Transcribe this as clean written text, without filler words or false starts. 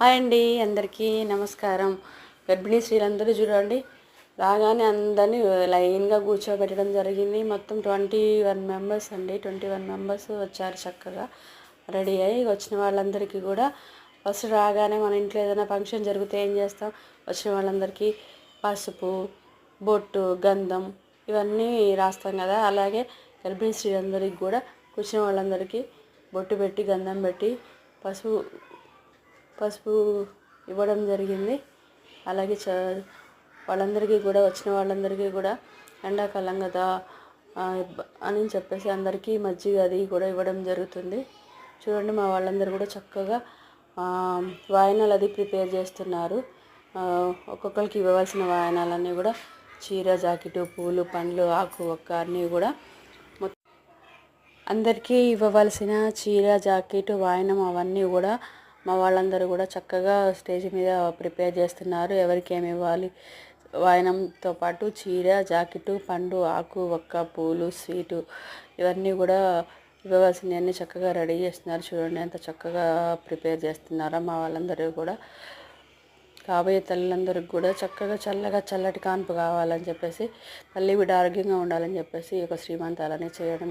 Hi అండి, అందరికీ నమస్కారం. గర్భిణీ స్త్రీలందరూ చూడండి, రాగానే అందరినీ లైన్గా కూర్చోబెట్టడం జరిగింది. మొత్తం 21 మెంబర్స్ అండి. 21 మెంబర్స్ వచ్చారు. చక్కగా రెడీ అయ్యి వచ్చిన వాళ్ళందరికీ కూడా ఫస్ట్ రాగానే మన ఇంట్లో ఏదైనా ఫంక్షన్ జరిగితే ఏం చేస్తాం, వచ్చిన వాళ్ళందరికీ పసుపు, బొట్టు, గంధం ఇవన్నీ రాస్తాం కదా. అలాగే గర్భిణీ స్త్రీలందరికీ కూడా కూర్చున్న వాళ్ళందరికీ బొట్టు పెట్టి, గంధం పెట్టి, పసుపు ఇవ్వడం జరిగింది. అలాగే వాళ్ళందరికీ కూడా, వచ్చిన వాళ్ళందరికీ కూడా ఎండాకాలం కదా అని చెప్పేసి అందరికీ మజ్జిగ అది కూడా ఇవ్వడం జరుగుతుంది. చూడండి, మా వాళ్ళందరూ కూడా చక్కగా వాయనాలు అది ప్రిపేర్ చేస్తున్నారు. ఒక్కొక్కరికి ఇవ్వవలసిన వాయనాలన్నీ కూడా చీర, జాకెట్, పూలు, పండ్లు, ఆకు, ఒక్క అన్నీ కూడా అందరికీ ఇవ్వవలసిన చీర, జాకెట్, వాయనం అవన్నీ కూడా మా వాళ్ళందరూ కూడా చక్కగా స్టేజ్ మీద ప్రిపేర్ చేస్తున్నారు. ఎవరికి ఏమి ఇవ్వాలి, వాయనంతో పాటు చీర, జాకెట్, పండు, ఆకు, ఒక్క, పూలు, స్వీటు ఇవన్నీ కూడా ఇవ్వవలసినవన్నీ చక్కగా రెడీ చేస్తున్నారు. చూడండి ఎంత చక్కగా ప్రిపేర్ చేస్తున్నారో మా వాళ్ళందరూ కూడా. కాబోయే తల్లులందరికీ కూడా చక్కగా చల్లటి కాన్పు కావాలని చెప్పేసి, తల్లి బిడ్డ ఆరోగ్యంగా ఉండాలని చెప్పేసి ఒక శ్రీమంతాలని చేయడం